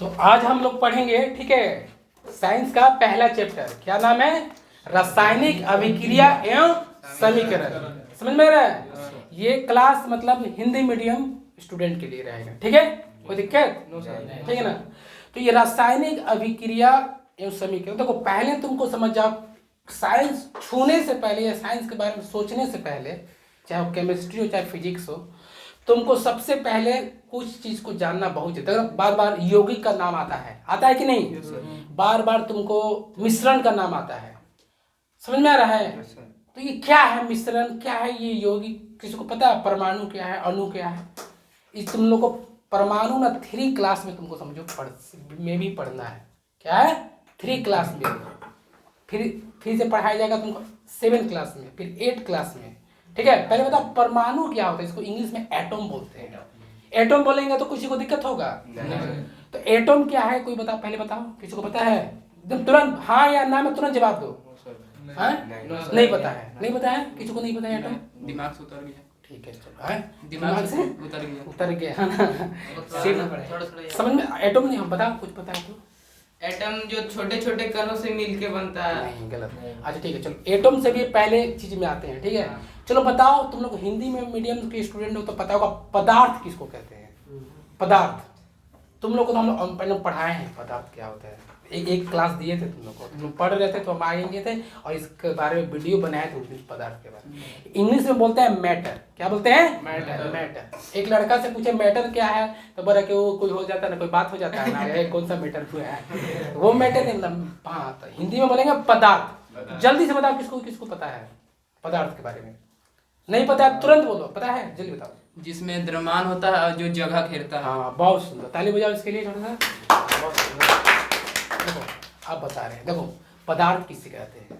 तो आज हम लोग पढ़ेंगे, ठीक है, साइंस का पहला चैप्टर। क्या नाम है? रासायनिक अभिक्रिया एवं समीकरण। समझ में आ रहा है? ये क्लास मतलब हिंदी मीडियम स्टूडेंट के लिए रहेगा, ठीक है? कोई दिक्कत? ठीक है ना? तो ये रासायनिक अभिक्रिया एवं समीकरण, देखो पहले तुमको समझ जाओ, साइंस छूने से पहले या साइंस के बारे में सोचने से पहले, चाहे वो केमिस्ट्री हो चाहे फिजिक्स हो, तुमको सबसे पहले कुछ चीज को जानना बहुत जरूरी है। बार बार यौगिक का नाम आता है कि नहीं? बार बार तुमको मिश्रण का नाम आता है। समझ में आ रहा है? तो ये क्या है मिश्रण, क्या है ये यौगिक, किसी को पता है? परमाणु क्या है, अणु क्या है? इस तुम लोग को परमाणु ना 3 क्लास में तुमको समझो में भी पढ़ना है। क्या है? 3 क्लास में। फिर से पढ़ाया जाएगा तुमको 7 क्लास में, फिर 8 क्लास में, ठीक है? पहले बताओ परमाणु क्या होता है। इसको इंग्लिश में एटम बोलते हैं। एटम बोलेंगे तो किसी को दिक्कत होगा? तो एटम क्या है कोई बता, पहले बताओ, किसी को पता है? एकदम तुरंत हाँ या ना में तुरंत जवाब दो। नहीं पता है? नहीं पता है? किसी को नहीं पता है एटम? दिमाग से उतर गया। ठीक है, चलो दिमाग से उतर गया है ना? समझ में एटम नहीं, हम बताओ कुछ पता है तो? एटम जो छोटे छोटे कणों से मिलके बनता है। नहीं, गलत। अच्छा ठीक है, चलो एटम से भी पहले चीज में आते हैं, ठीक है? चलो बताओ, तुम लोग हिंदी में मीडियम के स्टूडेंट हो तो पता होगा पदार्थ किसको कहते हैं? पदार्थ तुम लोग को तो हम लोग पहले पढ़ाए हैं पदार्थ क्या होता है। एक क्लास दिए थे तुम लोग को, तुम लोग पढ़ रहे थे तो हम आएंगे थे और इसके बारे में वीडियो बनाए थे उस दिन पदार्थ के बारे में। इंग्लिश में बोलते हैं मैटर। क्या बोलते हैं? मैटर। एक लड़का से पूछे मैटर क्या है तो बोला कि वो कोई हो जाता है ना, कोई बात हो जाता है ना, कौन सा मैटर हुआ है, वो मैटर नहीं। मतलब हाँ, तो हिंदी में बोलेंगे पदार्थ। जल्दी से बताओ किसको किसको पता है पदार्थ के बारे में? नहीं पता है तुरंत बोलो, पता है जल्दी बताओ। जिसमें द्रव्यमान होता है और जो जगह घेरता है। हाँ, बहुत सुंदर, ताली बजाओ इसके लिए थोड़ा सा। बहुत सुंदर। देखो आप बता रहे हैं, देखो पदार्थ किससे कहते हैं?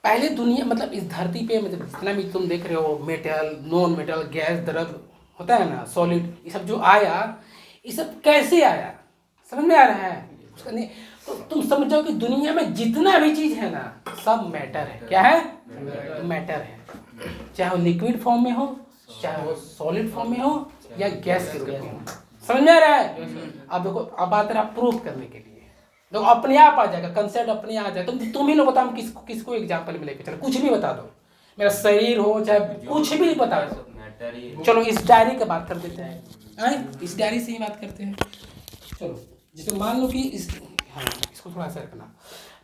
पहले दुनिया मतलब इस धरती पे मतलब जितना भी तुम देख रहे हो, मेटल, नॉन मेटल, गैस, द्रव होता है ना, सॉलिड, ये सब जो आया, ये सब कैसे आया? समझ में आ रहा है? उसका नहीं तो तुम समझ जाओ कि दुनिया में जितना भी चीज है ना, सब मैटर है। क्या है? मैटर है। चाहे वो लिक्विड फॉर्म में हो, चाहे वो सॉलिड फॉर्म में हो या गैस के रूप में हो। समझ में आ रहा है? अब देखो, अब बात है प्रूफ करने के लिए। देखो अपने आप आ जाएगा, कंसेप्ट अपने आ जाएगा। तुम ही लोग बताओ, हम किसको एग्जांपल में लेके चलो, कुछ भी बता दो, मेरा शरीर हो चाहे कुछ भी बता दो। चलो इस डायरी की बात कर देते हैं, इस डायरी से ही बात करते हैं। चलो जैसे मान लो कि हाँ इसको थोड़ा सा रखना,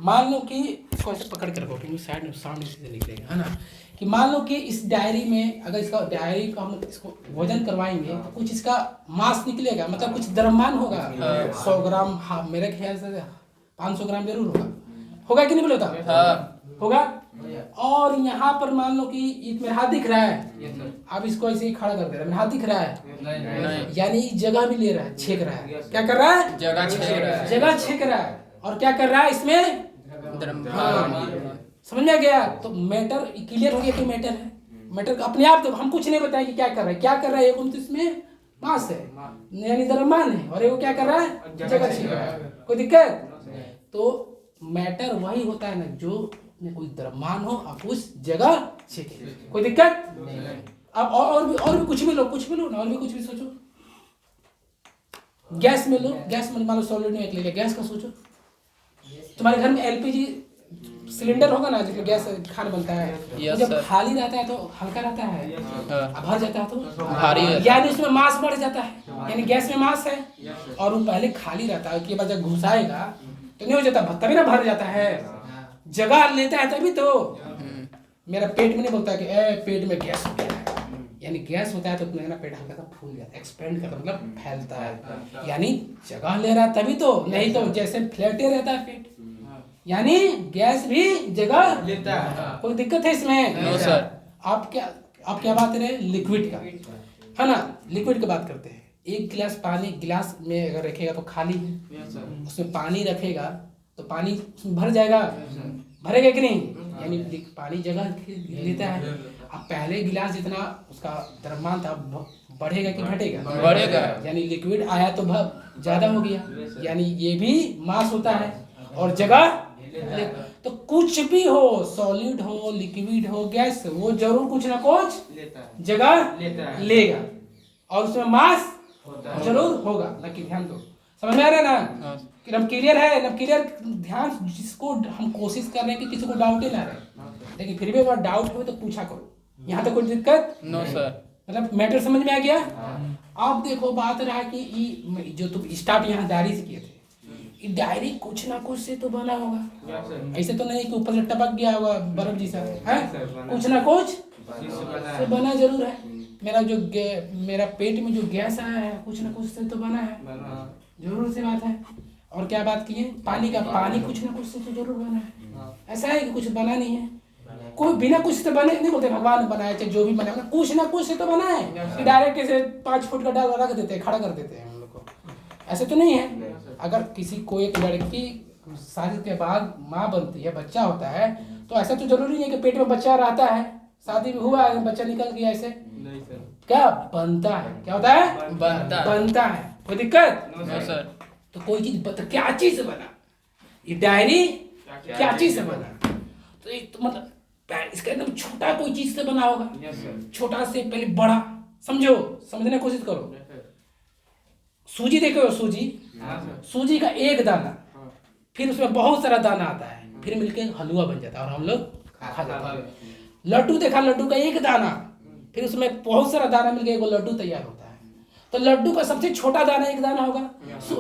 मान लो कि इसको ऐसे पकड़ कर रखो क्योंकि साइड में सामने से निकलेगा, है ना? कि मान लो कि इस डायरी में अगर इसका डायरी को हम इसको वजन करवाएंगे तो कुछ इसका मास निकलेगा, मतलब कुछ द्रव्यमान होगा। 100 ग्राम, हाँ मेरे ख्याल से 500 ग्राम जरूर होगा कि नहीं बोले? होगा। और यहाँ पर मान लो कि मेरा हाथ दिख रहा है, अब इसको ऐसे ही खड़ा कर दे रहा है, मेरा हाथ दिख रहा है, यानी जगह भी ले रहा है, छेक रहा है। क्या कर रहा है? जगह छेक रहा है। और क्या कर रहा है इसमें? समझ में गया? तो मैटर क्लियर हो गया कि मैटर है। मैटर अपने आप, तो हम कुछ नहीं बताएं कि क्या कर रहा है। क्या कर रहा है? एक तो इसमें मास है यानी द्रव्यमान है, और वो क्या कर रहा है? जगह छेक रहा है। कोई दिक्कत? तो मैटर वही होता है ना जो कोई द्रव्यमान हो और उस जगह छेके। कोई दिक्कत? अब और भी कुछ भी लो ना, और भी कुछ भी सोचो। गैस में लो, गैस में मान लो सॉलिड में एक ले लिया, गैस का सोचो। तुम्हारे घर में एलपीजी सिलेंडर होगा ना जिसमें गैस खाना बनता है, तो जब खाली रहता है तो हल्का रहता है, भर जाता है तो भारी, यानी उसमें मास बढ़ जाता है, यानी गैस में मास है। और वो पहले खाली रहता है, उसके बाद जब घुसाएगा तो नहीं हो जाता, तभी ना भर जाता है, जगह लेता है तभी तो। मेरा पेट में नहीं बोलता कि पेट में गैस हो गया है, यानी गैस होता है तो मेरा पेट हल्का सा फूल जाता है, एक्सपेंड करता मतलब फैलता है, यानी जगह ले रहा है तभी तो। नहीं तो जैसे फ्लैटे रहता है पेट, यानी गैस भी जगह लेता है। कोई दिक्कत है इसमें? No sir. आप क्या बात कर रहे हैं? लिक्विड का, है ना? लिक्विड की बात करते हैं। एक गिलास पानी गिलास में अगर रखेगा तो खाली है, उसमें पानी रखेगा तो पानी उसमें भर जाएगा, भरेगा कि नहीं? यानी पानी जगह लेता है। अब पहले गिलास जितना उसका द्रव्यमान था बढ़ेगा कि घटेगा? बढ़ेगा। यानी लिक्विड आया तो ज्यादा हो गया, यानी ये भी मास होता है और जगह। तो कुछ भी हो, सॉलिड हो, लिक्विड हो, गैस, वो जरूर कुछ ना कुछ जगह लेगा। और उसमें मास जरूर होगा। लेकिन ध्यान दो, समझ में आ रहा है ना? कि हम क्लियर है ना? क्लियर ध्यान, जिसको हम कोशिश कर रहे हैं कि किसी को डाउट ही ना रहे, लेकिन फिर भी अगर डाउट हो तो पूछा करो। यहाँ तक कोई दिक्कत? No sir. मतलब मैटर समझ में आ गया? अब देखो बात रहा कि जो तुम स्टार्ट यहाँ डायरी से किए थे, ये डायरी कुछ ना कुछ से तो बना होगा। ऐसे तो नहीं कि ऊपर से टपक गया होगा बर्फ जैसा है, कुछ ना कुछ से बना जरूर है। मेरा पेट में जो गैस आया है कुछ ना कुछ से तो बना है, जरूर से बात है। और क्या बात की है? पानी का, पानी कुछ ना कुछ से तो जरूर बना है। ऐसा है कि कुछ बना नहीं है, कोई बिना कुछ से बने नहीं बोलते भगवान ने बनाया, चाहे जो भी बनाया कुछ ना कुछ से तो बना है। कि डायरेक्ट ऐसे 5 फुट का डाल रख देते हैं, खड़ा कर देते हैं हम लोग को, ऐसे तो नहीं है। अगर किसी को एक लड़की शादी के बाद माँ बनती है, बच्चा होता है, तो ऐसा तो जरूरी नहीं है कि पेट में बच्चा रहता है, शादी हुआ है बच्चा निकल गया, ऐसे नहीं सर। क्या बनता है? क्या होता है? बनता है। कोई दिक्कत? No sir. तो कोई चीज बता, क्या चीज से बना ये डायरी? क्या चीज से बना? तो एक तो मतलब इसका एकदम छोटा कोई चीज से बना होगा, छोटा से पहले बड़ा, समझो, समझने की कोशिश करो। सूजी देखो, सूजी का एक दाना, फिर उसमें बहुत सारा दाना आता है, फिर मिलके हलवा बन जाता है और हम लोग खा जाते हैं। लड्डू देखा, लड्डू का एक दाना, फिर उसमें बहुत सारा दाना मिलके एक लड्डू तैयार होता है। तो लड्डू का सबसे छोटा दाना एक दाना होगा,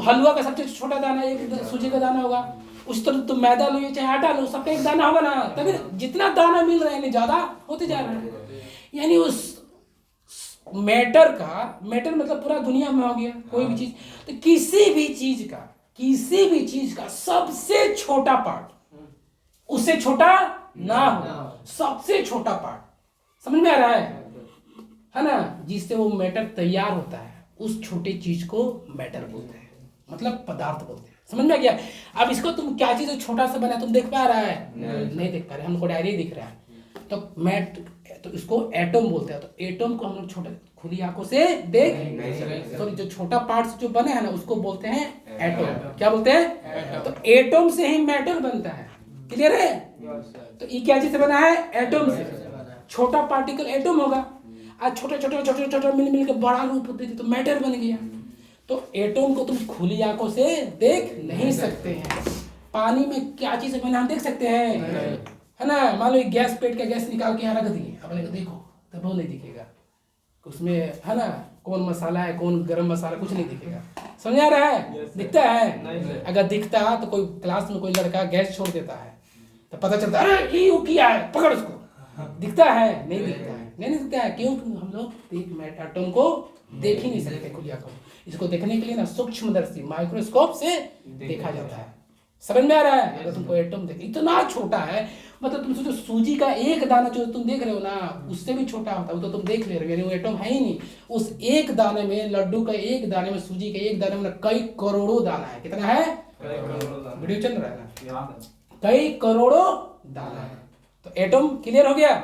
हलवा का सबसे छोटा दाना एक सूजी का दाना होगा। उस तरह तुम मैदा लो चाहे आटा लो, सबका एक दाना होगा ना, तभी जितना दाना मिल रहा है यानी ज्यादा होते जा रहा है। यानी उस मैटर का, मैटर मतलब पूरा दुनिया में हो गया कोई भी चीज, तो किसी भी चीज का सबसे छोटा पार्ट उससे छोटा ना हो, सबसे छोटा पार्ट, समझ में आ रहा है ना? जिससे वो मैटर तैयार होता है, उस छोटे चीज को मैटर बोलते हैं, मतलब पदार्थ बोलते हैं। समझ में आ गया? अब इसको तुम क्या चीज छोटा सा बना तुम देख पा रहा है? नहीं देख पा रहे, हमको डायरेक्ट दिख रहा है। तो इसको एटम बोलते हैं। तो एटम को हम लोग छोटे खुली आंखों से देख नहीं, तो जो छोटा पार्ट जो बने हैं ना उसको बोलते हैं एटम। क्या बोलते हैं? तो एटम से ही मैटर बनता है। क्लियर है? तो ये क्या चीज से बना है? एटम से। छोटा पार्टिकल एटम होगा, आज छोटा मिल के बड़ा रूप देते तो मैटर बन गया। तो एटम को तुम खुली आंखों से देख नहीं सकते हैं। पानी में क्या चीज बना देख सकते हैं, है ना? मान लो गैस, पेट का गैस निकाल के यहाँ रख दिए, अपने को देखो तब वो नहीं दिखेगा उसमें, है ना? कौन मसाला है, कौन गरम मसाला, कुछ नहीं दिखेगा। समझ आ रहा है? दिखता है? अगर दिखता है तो कोई क्लास में कोई लड़का गैस छोड़ देता है तो पता चलता है अरे ये किया है, पकड़ उसको। दिखता है? नहीं दिखता है। नहीं दिखता है क्यों? हम लोग एटम को देख ही नहीं सकते खुली आंखों। इसको देखने के लिए ना सूक्ष्मदर्शी माइक्रोस्कोप से देखा जाता है। समझ में आ रहा है? अगर तुमको एटम देख इतना छोटा है, मतलब तुम सोचो सूजी का एक दाना जो तुम देख रहे हो ना, उससे भी छोटा होता है, वो तो तुम देख ले रहे हो, यानी वो एटम है ही नहीं। उस एक दाने में, लड्डू का एक दाने में, सूजी के एक दाने में कई करोड़ों दाना है। कितना है? वीडियो चल रहा है ना? कई करोड़ों दाना है। तो एटम क्लियर हो गया?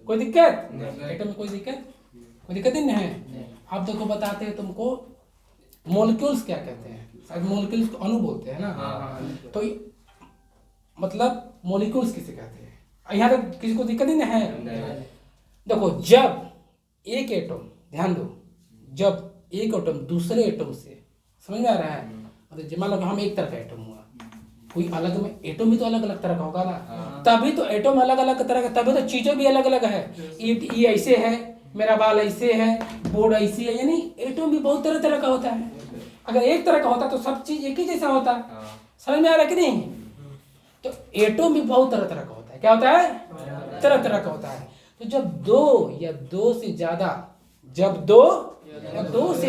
कोई दिक्कत? एटम में कोई दिक्कत नहीं है। अब देखो बताते हैं तुमको मॉलिक्यूल्स क्या कहते हैं। शायद मॉलिक्यूल्स को अणु बोलते हैं ना। तो मतलब मॉलिक्यूल्स किसे कहते हैं? यहाँ तक किसी को दिक्कत ही नहीं है? देखो जब एक एटम, ध्यान दो, जब एक एटम दूसरे एटम से, समझ में आ रहा है? मतलब मान लो हम एक तरह का एटम हुआ, कोई अलग में एटम भी तो अलग अलग तरह का होगा ना, तभी तो एटम अलग अलग तरह का, तभी तो चीजें भी अलग अलग है। ये ऐसे है, मेरा बाल ऐसे है, बोर्ड ऐसी है, यानी एटम भी बहुत तरह तरह का होता है। अगर एक तरह का होता तो सब चीज एक ही जैसा होता। समझ में आ रहा है कि नहीं? तो एटम भी बहुत तरह तरह का होता है। क्या होता है? तरह तरह का होता है। तो जब दो या दो से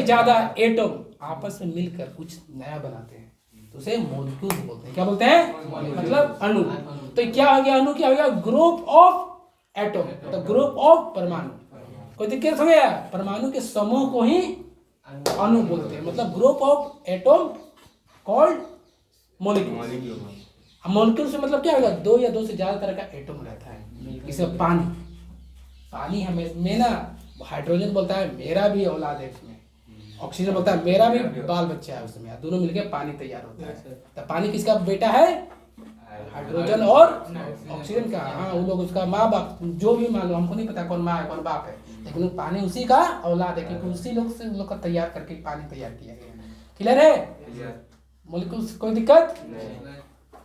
ज्यादा एटम आपस में मिलकर कुछ नया बनाते हैं तो उसे मॉलिक्यूल्स बोलते हैं। क्या बोलते हैं? मतलब अणु। तो क्या हो गया? अणु क्या हो गया? ग्रुप ऑफ एटम, तो ग्रुप ऑफ परमाणु। कोई दिक्कत हो गया? परमाणु के समूह को ही अणु बोलते हैं, मतलब group of atom called molecule. Molecule से मतलब क्या होगा? दो या दो से ज्यादा तरह का एटम रहता है। जैसे पानी हमें में ना हाइड्रोजन बोलता है मेरा भी औलाद है उसमें, ऑक्सीजन बोलता है मेरा भी बाल बच्चा है उसमें, दोनों मिलकर पानी तैयार होता है। तो पानी किसका बेटा है? हाइड्रोजन और ऑक्सीजन का। हाँ, वो लोग उसका माँ बाप जो भी मान लो, हमको नहीं पता कौन माँ है कौन बाप है, लेकिन वो पानी उसी का औलाद है, क्योंकि उसी लोग से लोग का तैयार करके पानी तैयार किया गया। क्लियर है? मोलिकुल्स कोई दिक्कत?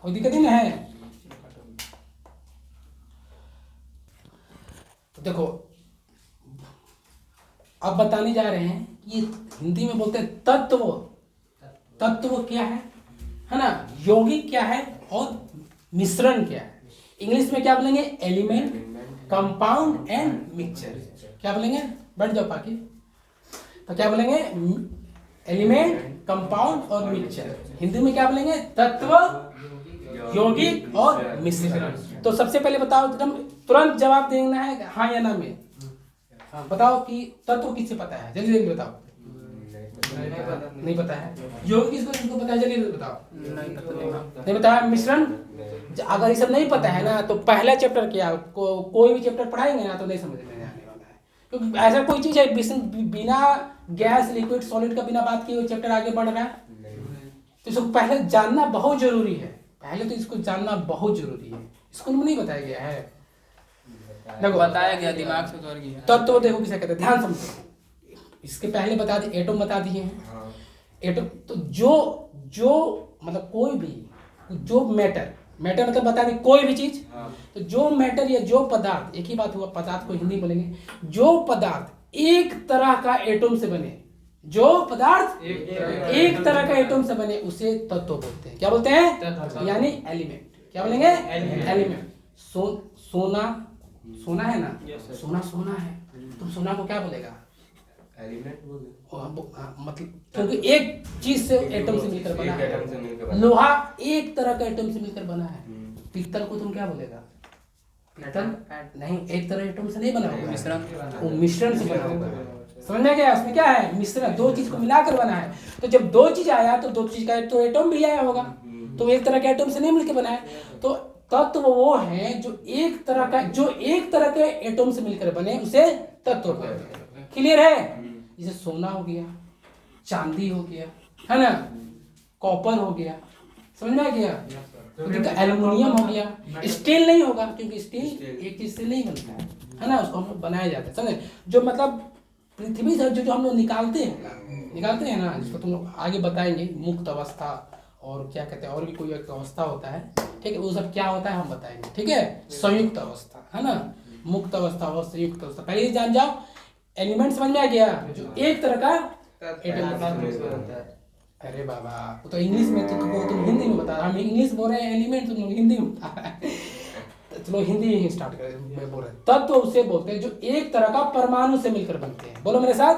कोई दिक्कत ही नहीं है। तो देखो अब बताने जा रहे हैं कि हिंदी में बोलते हैं तत्व। तत्व क्या है ना, यौगिक क्या है और मिश्रण क्या है। इंग्लिश में क्या बोलेंगे? Element, compound and mixture. क्या बोलेंगे? बैठ जाओ पाकि। तो क्या बोलेंगे? एलिमेंट, कंपाउंड और मिक्सचर। हिंदी में क्या बोलेंगे? तत्व, यौगिक और मिश्रण। तो सबसे पहले बताओ, एकदम तुरंत जवाब देना है हाँ या ना में। हाँ, बताओ कि तत्व किससे पता है? जल्दी जल्दी बताओ। नहीं पता है। यौगिक किसको पता है? जल्दी जल्दी बताओ। नहीं पता है। मिश्रण, अगर ये सब नहीं पता है ना तो पहला चैप्टर क्या कोई भी चैप्टर पढ़ाएंगे ना तो नहीं समझ में आने वाला है, क्योंकि ऐसा कोई चीज है बिना गैस, लिक्विड, सॉलिड का बिना बात किए चैप्टर आगे बढ़ रहा है। तो इसको पहले जानना बहुत जरूरी है। पहले तो इसको जानना बहुत जरूरी है। स्कूल में नहीं बताया गया है, देखो बताया गया, दिमाग से उतर गया। तब तो देखो किसे कहते हैं, ध्यान समझो। इसके पहले बता दिए, एटम बता दिए हैं। एटम तो जो मतलब कोई भी जो मैटर मतलब बता दें कोई भी चीज। तो जो मैटर या जो पदार्थ, एक ही बात हुआ, पदार्थ को हिंदी बोलेंगे, जो पदार्थ एक तरह का एटम से बने, जो पदार्थ एक तरह का एटम से बने उसे तत्व बोलते हैं। क्या बोलते हैं? यानी एलिमेंट। क्या बोलेंगे? एलिमेंट। सोना है ना, सोना है, तुम सोना को क्या बोलेगा? एलिमेंट बोले। मतलब क्योंकि एक चीज से एटम से मिलकर बना है। लोहा एक तरह का एटम से मिलकर बना है। पीतल को तुम क्या बोलेगा? पीतल नहीं, एक तरह एटम से नहीं बना होगा, वो मिश्रण से बना होगा। समझ में गया? उसमें क्या है? मिश्रण, दो चीज को मिलाकर बना है। तो जब दो चीज आया तो दो चीज का तो एटम भी आया होगा, तो एक तरह के एटम से नहीं मिलकर बना है। तो तत्व वो है जो एक तरह के एटम से मिलकर बने, उसे तत्व कहते हैं। क्लियर है? जैसे सोना हो गया, चांदी हो गया, है ना, कॉपर हो गया, समझ में आ गया? एल्युमिनियम हो गया। स्टील नहीं होगा क्योंकि स्टील एक चीज से नहीं बनता है ना, उसको हम लोग बनाया जाता है। समझे? जो मतलब पृथ्वी से जो हम लोग निकालते हैं ना, जिसको तुम लोग आगे बताएंगे, मुक्त अवस्था और क्या कहते हैं, और भी कोई एक अवस्था होता है, ठीक है, वो सब क्या होता है हम बताएंगे, ठीक है। संयुक्त अवस्था, है ना, मुक्त अवस्था और संयुक्त अवस्था, पहले ही जान जाओ। एलिमेंट समझ में आ गया? जो एक तरह का एटम। अरे बाबा, वो तो इंग्लिश में, तुम हिंदी में बता रहे, हम इंग्लिश बोल रहे हैं, एलिमेंट तुम लोग हिंदी में बता रहे हैं। चलो हिंदी ही स्टार्ट करें, मैं बोल रहा हूँ। तत्व उसे बोलते हैं जो एक तरह का परमाणु से मिलकर बनते हैं। बोलो मेरे साथ।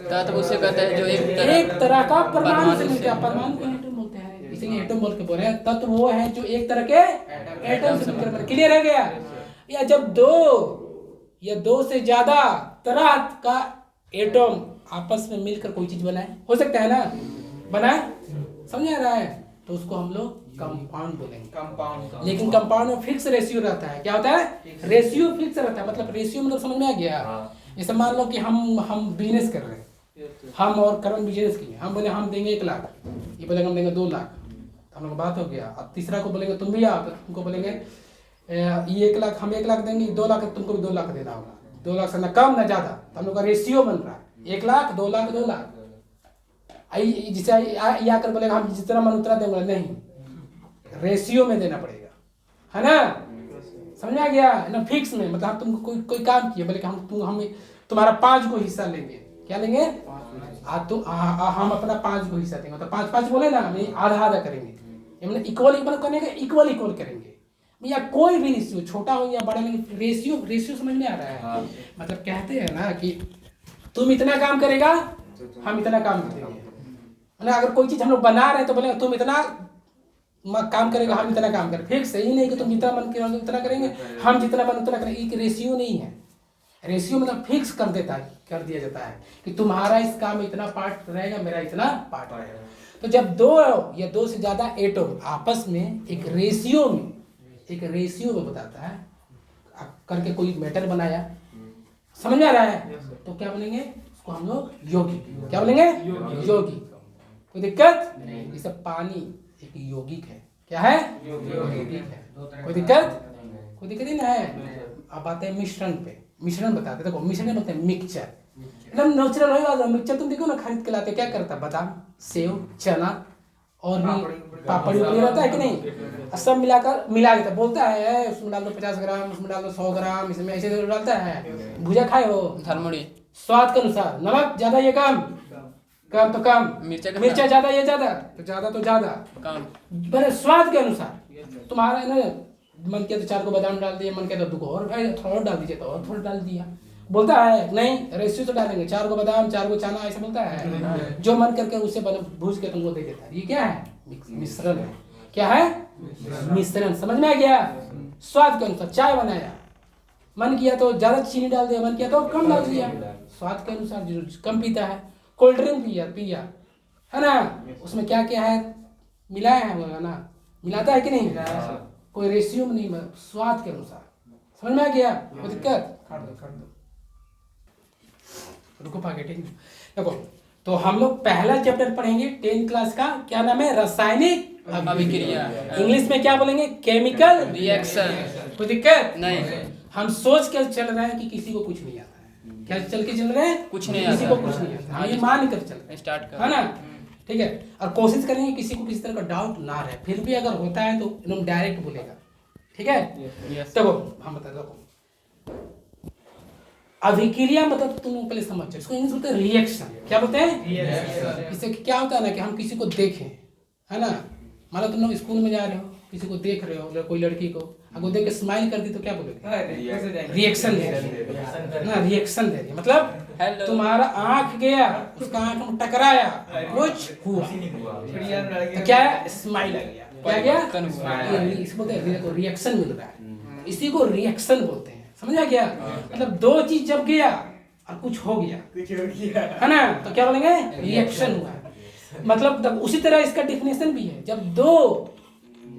तत्व उसे कहते हैं जो एक तरह का परमाणु से मिलकर, परमाणु को एटम बोलते हैं, इसीलिए एटम बोल के बोल रहे हैं। तत्व वो है जो एक तरह के एटम से मिलकर बनते। क्लियर है गया? या जब दो से ज्यादा तरह का एटम आपस में मिलकर कोई चीज बनाए, हो सकता है ना, बनाए, समझ आ रहा है, तो उसको हम लोग कंपाउंड बोलेंगे। कंपाउंड। लेकिन कंपाउंड में फिक्स रेशियो रहता है। क्या होता है? रेशियो फिक्स रहता है। मतलब रेशियो मतलब समझ में आ गया? जैसे मान लो कि हम बिजनेस कर रहे हैं, हम और करण बिजनेस किए, हम बोले हम देंगे 1 लाख, ये बोलेंगे हम देंगे 2 लाख, तो हम लोग बात हो गया। अब तीसरा को बोलेंगे तुम भी आओ, तो तुमको बोलेंगे ये 1 लाख, हम 1 लाख देंगे, 2 लाख तुमको भी 2 लाख देना होगा। 2 लाख से ना कम ना ज्यादा, तो हम लोग का रेशियो बन रहा है 1 लाख 2 लाख 2 लाख। जिसे आकर बोलेगा हम जितना मन उतना देंगे, नहीं, रेशियो में देना पड़ेगा, है ना, समझ में आ गया ना? फिक्स में, मतलब हम तुमको कोई काम किए, बोले कि हम तुम्हारा 5 को हिस्सा लेंगे। क्या लेंगे? हम अपना 5 को हिस्सा देंगे, तो 5-5 बोले ना, हम आधा करेंगे, मतलब इक्वल करेंगे। या कोई भी रेशियो, छोटा हो या बड़ा, लेकिन रेशियो समझ में आ रहा है? मतलब कहते हैं ना कि तुम इतना काम करेगा, हम इतना काम करेंगे। मतलब अगर कोई चीज हम लोग बना रहे हैं तो बोले तुम इतना काम करेगा, हम इतना काम करेंगे। फिक्स यही नहीं कि तुम जितना मन करोगे उतना करेंगे, हम जितना मन उतना करेंगे। एक रेशियो नहीं है। रेशियो मतलब फिक्स कर दिया जाता है कि तुम्हारा इस काम में इतना पार्ट रहेगा, मेरा इतना पार्ट रहेगा। तो जब 2 या 2 से ज्यादा एटम आपस में एक रेशियो में बताता है करके कोई मैटर बनाया, समझ में आ रहा है, तो क्या बोलेंगे उसको हम लोग? यौगिक। क्या बोलेंगे? यौगिक। कोई दिक्कत? जैसे पानी एक यौगिक है, क्या है? कोई दिक्कत? कोई दिक्कत ही नहीं है। अब आते हैं मिश्रण पे। मिश्रण बताते, देखो मिश्रण बोलते हैं मिक्सचर, एकदम नेचुरल होगा। मिक्सचर तुम देखो ना खरीद के लाते, क्या करता है? बादाम, सेव, चना और भी पापड़ी उपड़ी रहता है कि नहीं, सब मिलाकर मिला देता, बोलता है उसमें डाल दो 50 ग्राम, उसमें डाल दो 100 ग्राम, इसमें ऐसे डालता है। भुजा खाए हो? धरमुड़ी। स्वाद के अनुसार नमक ज्यादा ये कम, कम तो कम, मिर्चा ज्यादा ये ज्यादा, तो ज्यादा कम, बड़े स्वाद के अनुसार। तुम्हारा है ना, मन किया तो 4 को बादाम डाल दिया, मन किया तो 2 को और थोड़ा और डाल दीजिए, तो और थोड़ा डाल दिया। बोलता है नहीं रेशियो तो डालेंगे, 4 को बादाम 4 को चना, ऐसा बोलता है। जो मन करके उसे भूज के तुमको दे देता है। ये क्या है? मिश्रण है। क्या है? मिश्रण। समझ में आ गया? स्वाद के अनुसार चाय बनाया, मन किया तो ज्यादा चीनी डाल दिया, मन किया तो कम डाल दिया, स्वाद के अनुसार। जो कम पीता है, कोल्ड ड्रिंक पिया है ना, उसमें क्या क्या है मिलाया है वो ना, मिलाता है कि नहीं? कोई रेशियो में नहीं, स्वाद के अनुसार। समझ में आ गया? कोई दिक्कत? रुको पैकेटिंग। देखो तो हम लोग पहला चैप्टर पढ़ेंगे 10th क्लास का, क्या नाम है? रासायनिक अभिक्रिया। इंग्लिश में क्या बोलेंगे? Chemical reaction. कोई दिक्कत नहीं। हम सोच के चल रहे हैं कि किसी को कुछ नहीं आता है। क्या चल के चल रहे हैं? कुछ नहीं किसी आता। को कुछ नहीं आता। हाँ, ये मान कर चल रहे हैं, स्टार्ट कर, है ना? ठीक है। और कोशिश करेंगे किसी को किसी तरह का डाउट ना रहे, फिर भी अगर होता है तो एकदम डायरेक्ट बोलेगा। ठीक है? देखो हम बता दो, अभिक्रिया मतलब तुम लोग पहले समझ, इसको इंग्लिश बोलते हैं रिएक्शन। क्या बोलते हैं? इससे क्या होता है ना कि हम किसी को देखें, है ना, मान लो तुम लोग स्कूल में जा रहे हो, किसी को देख रहे हो, कोई लड़की को, अगर देख के स्माइल कर दी तो क्या बोलोगे? रिएक्शन दे रही है ना, रिएक्शन दे रही है। मतलब तुम्हारा आंख गया, उसका आंख में टकराया, कुछ हुआ तो क्या है? स्माइल आ गया। क्या गया? इसको बोलते हैं रिएक्शन मिल रहा है, इसी को रिएक्शन बोलते हैं। समझ आ गया? मतलब दो चीज जब गया और कुछ हो गया, है ना, तो क्या बोलेंगे? रिएक्शन हुआ। मतलब उसी तरह इसका डेफिनेशन भी है, जब 2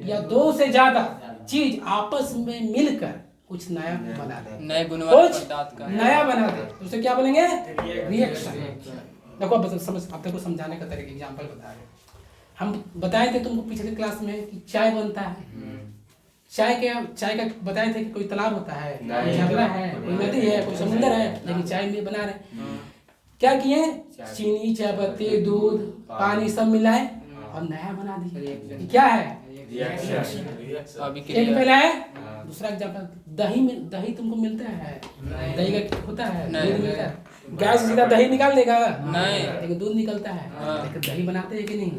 या 2 से ज्यादा चीज आपस में मिलकर कुछ नया बना दे, नए गुणवत्ता कुछ पदार्थ का नया बना दे, तो उसे क्या बोलेंगे? रिएक्शन। देखो अब समझ, अब देखो समझाने का तरीका, एग्जांपल बता रहे। हम बताए थे तुमको पिछले क्लास में कि चाय बनता है, चाय का बताए थे कि कोई तालाब होता है, कोई झरना है, कोई नदी है, कोई समुद्र है, लेकिन चाय में बना रहे। क्या किए? चीनी, चाय पत्ती, दूध, पानी सब मिलाए और नया बना दिए। क्या है? एक पहला है। दूसरा एग्जांपल, दही में, दही तुमको मिलता है, दही का होता है, दूध मिलता है। गैस सीधा दही निकाल देगा नहीं, लेकिन दूध निकलता है, लेकिन दही बनाते हैं कि नहीं?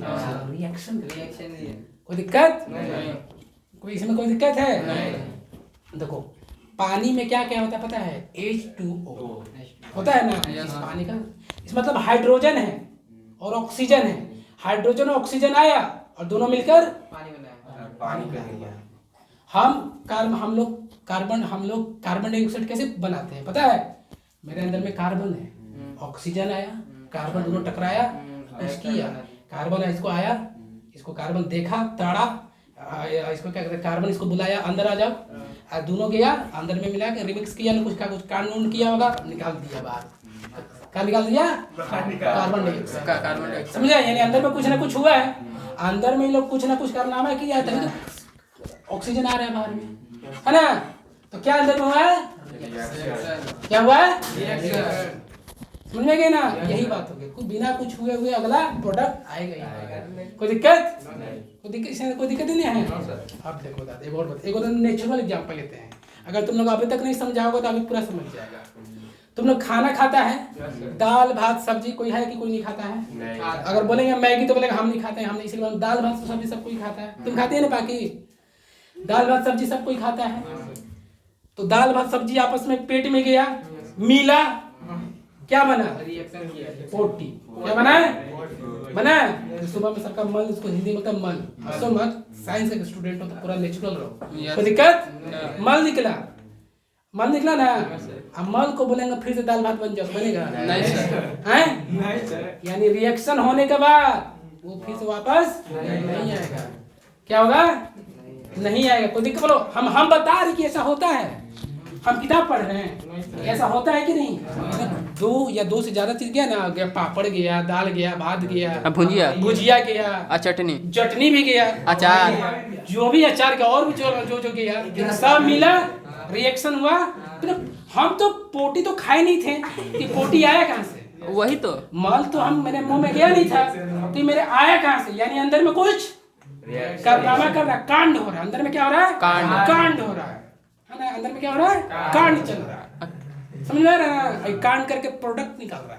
रिएक्शन। कोई दिक्कत? कोई इसमें कोई दिक्कत है? नहीं। देखो पानी में क्या क्या होता है पता है? H2O होता है ना, इस पानी का, इस मतलब हाइड्रोजन है और ऑक्सीजन है। हाइड्रोजन और ऑक्सीजन आया और दोनों मिलकर पानी बनाया। पानी कर दिया। हम लोग कार्बन डाइऑक्साइड कैसे बनाते हैं पता है? मेरे अंदर में कार्बन है, ऑक्सीजन आया, कार्बन दोनों टकराया, कुछ किया, कार्बन इसको आया, इसको कार्बन देखा, ताड़ा, इसको क्या कहते हैं? कार्बन इसको बुलाया अंदर आ जाओ, और दोनों गया अंदर में मिला के रिमिक्स किया, कुछ का कुछ कानून किया होगा, निकाल दिया बाहर। क्या निकाल दिया? Carbon dioxide. समझे? यानी अंदर में कुछ ना कुछ हुआ है, अंदर में लोग कुछ ना कुछ कारनामा किया, तभी तो ऑक्सीजन आ रहा है बाहर में, है ना? तो क्या अंदर में हुआ है? क्या हुआ है? समझ में गए ना? यही बात होगी। कुछ बिना कुछ हुए अगला प्रोडक्ट आएगा ही आएगा। कोई दिक्कत? कोई दिक्कत ही नहीं है। अब देखो दादा, एक और नेचुरल एग्जांपल लेते हैं। अगर तुम लोग अभी तक नहीं समझा होगा तो अभी पूरा समझ जाएगा। तुम लोग खाना खाता है, दाल भात सब्जी, कोई है कि कोई नहीं खाता है? अगर बोलेंगे मैगी तो बोलेगा हम नहीं खाते हैं, हम नहीं, इसलिए दाल भात सब्जी सब कोई खाता है। तुम खाते हैं ना? बाकी दाल भात सब्जी सब कोई खाता है। तो दाल भात सब्जी आपस में पेट में गया, मिला, क्या बना? रिएक्शन किया। पोटी। क्या बना है? बना है। सुबह में सबका मन, इसको हिंदी में मन, हंसो मत, साइंस का स्टूडेंट हो तो पूरा नेचुरल रहो। कोई दिक्कत? मल निकला ना, अब मल को बोलेंगे फिर से दाल भात बन जाओ, बनेगा? नहीं सर। हैं? यानी रिएक्शन होने के बाद वो फिर से वापस नहीं आएगा। क्या होगा? नहीं आएगा। कोई दिक्कत? बोलो हम बता रहे कि ऐसा होता है। हम किताब पढ़ रहे हैं, ऐसा होता है कि नहीं? दो या दो से ज्यादा चीज गया ना, गया पापड़ गया, दाल गया, भात गया, भुजिया भुजिया गया, चटनी चटनी भी गया, अचार जो भी अचार का और भी जो गया, लेकिन सब मिला, रिएक्शन हुआ। तो हम तो पोटी तो खाए नहीं थे कि पोटी आया कहाँ से? वही तो माल तो हम मेरे मुंह में गया नहीं था, तो मेरे आया कहाँ से? यानी अंदर में कुछ कारनामा कर रहा है, कांड हो रहा है। अंदर में क्या हो रहा है? कांड हो रहा है ना? अंदर में क्या हो रहा है? कांड चल रहा है। समझ में आ रहा है ना? कांड करके प्रोडक्ट निकल रहा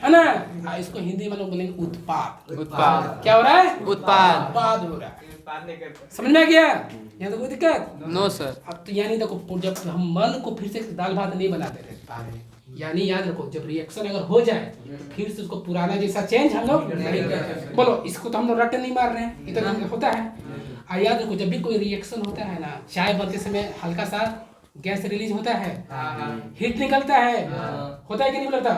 है ना? इसको हिंदी में लोग बोलेंगे उत्पाद। उत्पाद क्या हो रहा है? उत्पाद हो रहा है। समझ में आ गया? यहाँ तो कोई दिक्कत? No sir. अब तो यानी देखो, जब हम मल को फिर से दाल भात नहीं बनाते रहते, यानी याद रखो, जब रिएक्शन अगर हो जाए तो फिर से उसको पुराना जैसा चेंज हम लोग नहीं करते। बोलो, इसको तो हम लोग रट्टे नहीं मार रहे हैं, इतना होता है। और याद रखो, जब भी कोई रिएक्शन होता है ना, चाय बनते समय हल्का सा गैस रिलीज होता है, हीट निकलता है, होता है कि नहीं निकलता?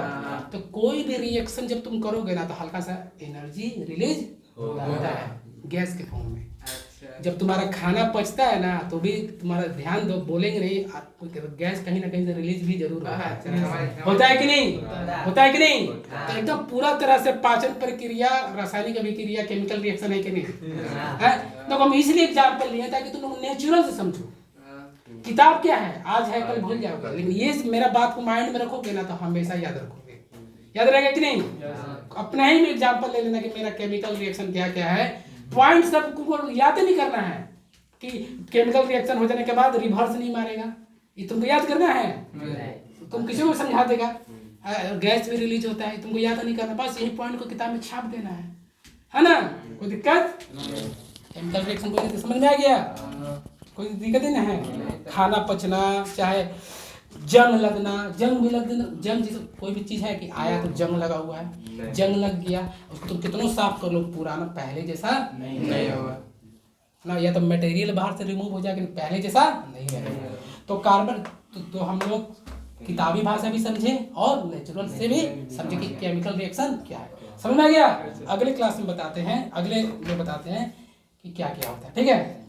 तो कोई भी रिएक्शन जब तुम करोगे ना, तो हल्का सा एनर्जी रिलीज होता है गैस के फॉर्म में। जब तुम्हारा खाना पचता है ना, तो भी तुम्हारा ध्यान दो, बोलेंगे नहीं, गैस कहीं ना कहीं से रिलीज भी जरूर होता है कि नहीं? होता है कि नहीं? तो एकदम पूरा तरह से पाचन प्रक्रिया, रासायनिक अभिक्रिया, केमिकल रिएक्शन है कि नहीं है? तो हम इसलिए एग्जाम्पल लिए ताकि तुम लोग नेचुरल से समझो। किताब क्या है, आज है कल भूल जाओगे, लेकिन ये मेरा बात को माइंड में रखोगे ना, तो हमेशा याद रखोगे। याद रहेगा कि नहीं? अपना ही में एग्जाम्पल ले लेना कि मेरा केमिकल रिएक्शन क्या क्या है। पॉइंट सबको याद नहीं करना है कि केमिकल रिएक्शन हो जाने के बाद रिवर्स नहीं मारेगा, ये तुमको याद करना है। तुम किसी को समझा देगा, गैस भी रिलीज होता है, तुमको याद नहीं करना, बस यही पॉइंट को किताब में छाप देना है ना? कोई दिक्कत? केमिकल रिएक्शन को समझ में आ गया? कोई दिक्कत ही नहीं है। खाना पचना, चाहे जंग लगना, जंग भी लग देना, जंग जैसे कोई भी चीज है कि आया तो जंग लगा हुआ है, जंग लग गया, उसको तुम कितना साफ कर लो, पुराना पहले जैसा नहीं होगा ना। या तो मटेरियल बाहर से रिमूव हो जाएगा, पहले जैसा नहीं रहेगा। तो कार्बन तो हम लोग किताबी भाषा भी समझे और नेचुरल से भी समझे कि केमिकल रिएक्शन क्या है। समझ में आ गया? अगले क्लास में बताते हैं, अगले में बताते हैं कि क्या क्या होता है। ठीक है?